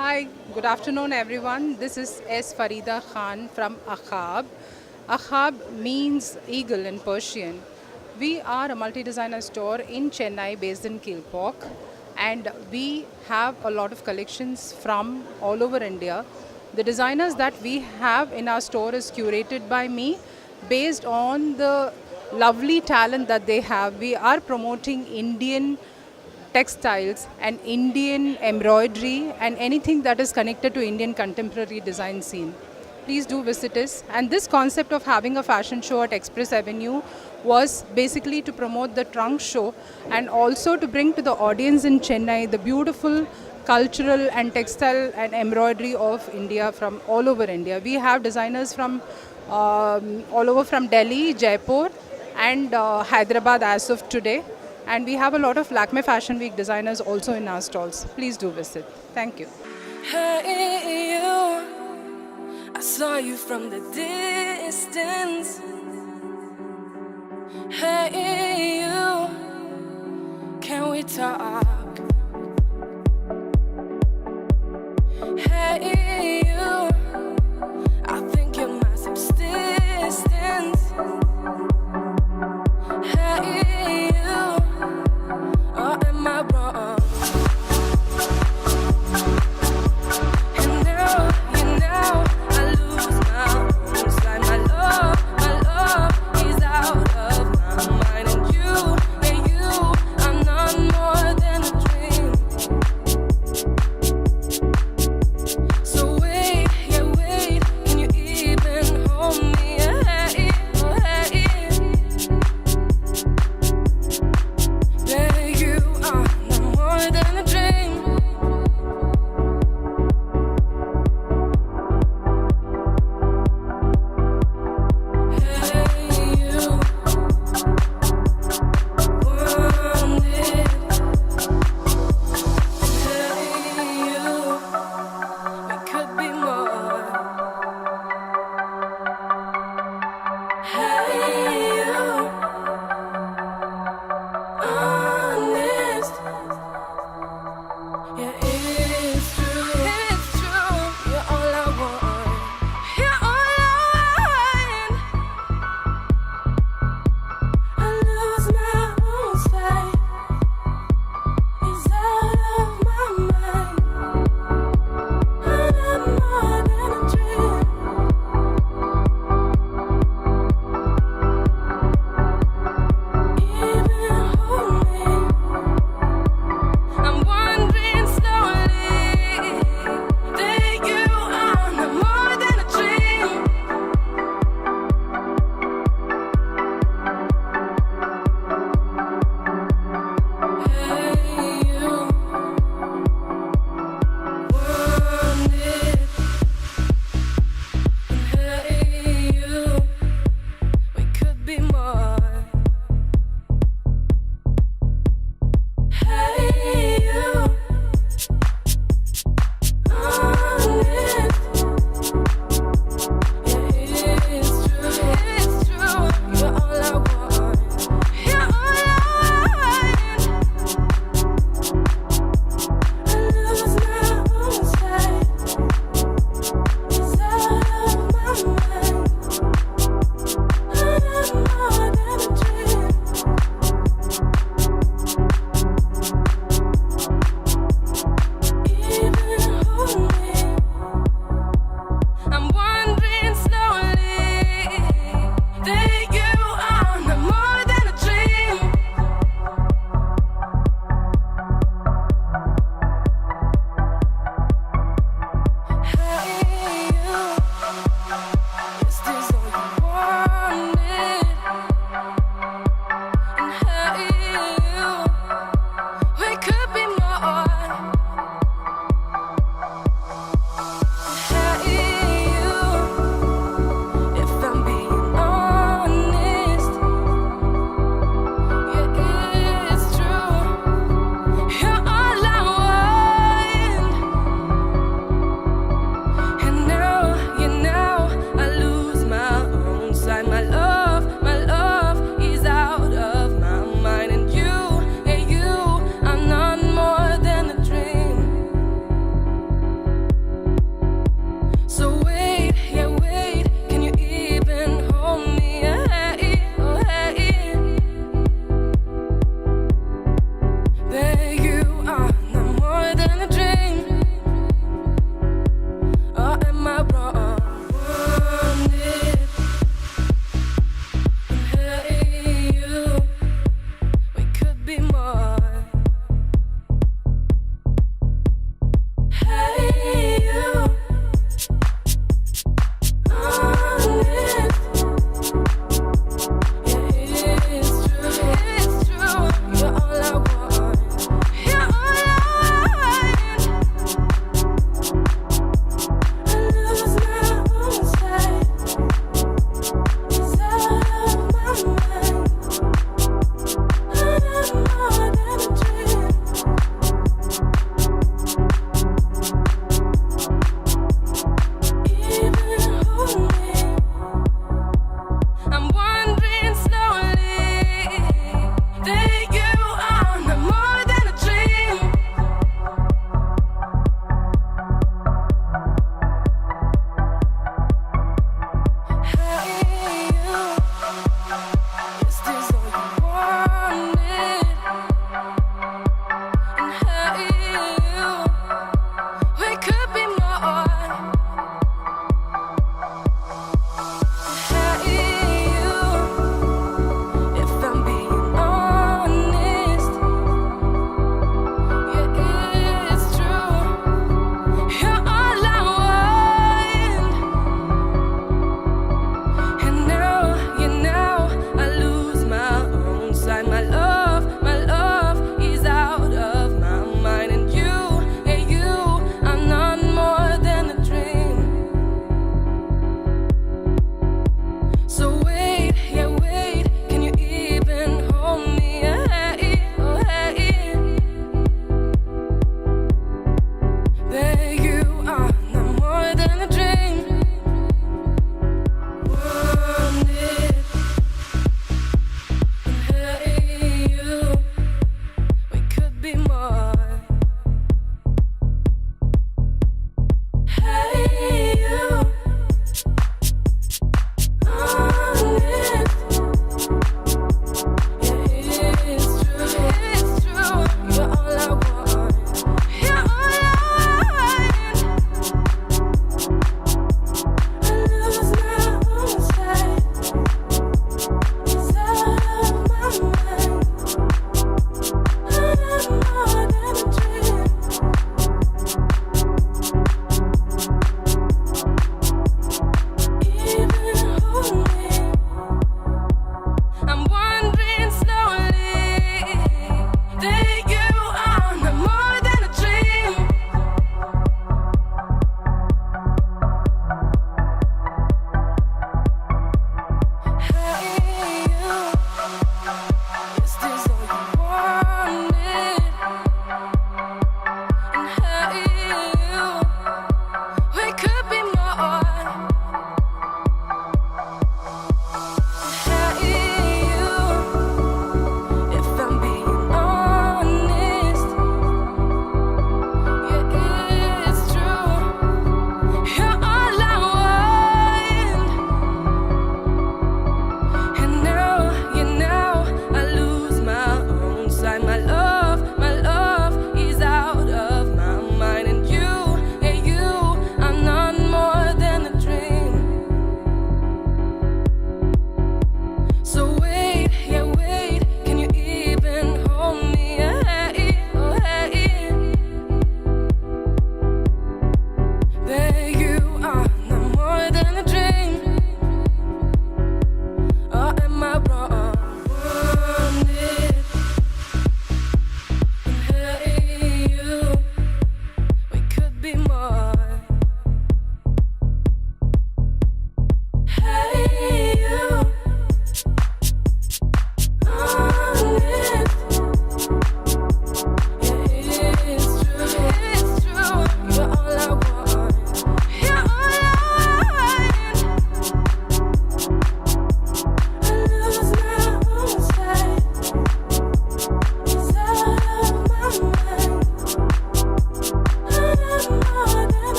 Hi, good afternoon everyone. This is S. Farida Khan from Akhab. Akhab means eagle in Persian. We are a multi-designer store in Chennai based in Kilpok, and we have a lot of collections from all over India. The designers that we have in our store is curated by me based on the lovely talent that they have. We are promoting Indian textiles and Indian embroidery and anything that is connected to Indian contemporary design scene. Please do visit us. And this concept of having a fashion show at Express Avenue was basically to promote the trunk show and also to bring to the audience in Chennai the beautiful cultural and textile and embroidery of India from all over India. We have designers from all over from Delhi, Jaipur, and Hyderabad as of today. And we have a lot of Lakme Fashion Week designers also in our stalls. Please do visit. Thank you. Hey, you, I saw you from the distance. Hey, you, can we talk?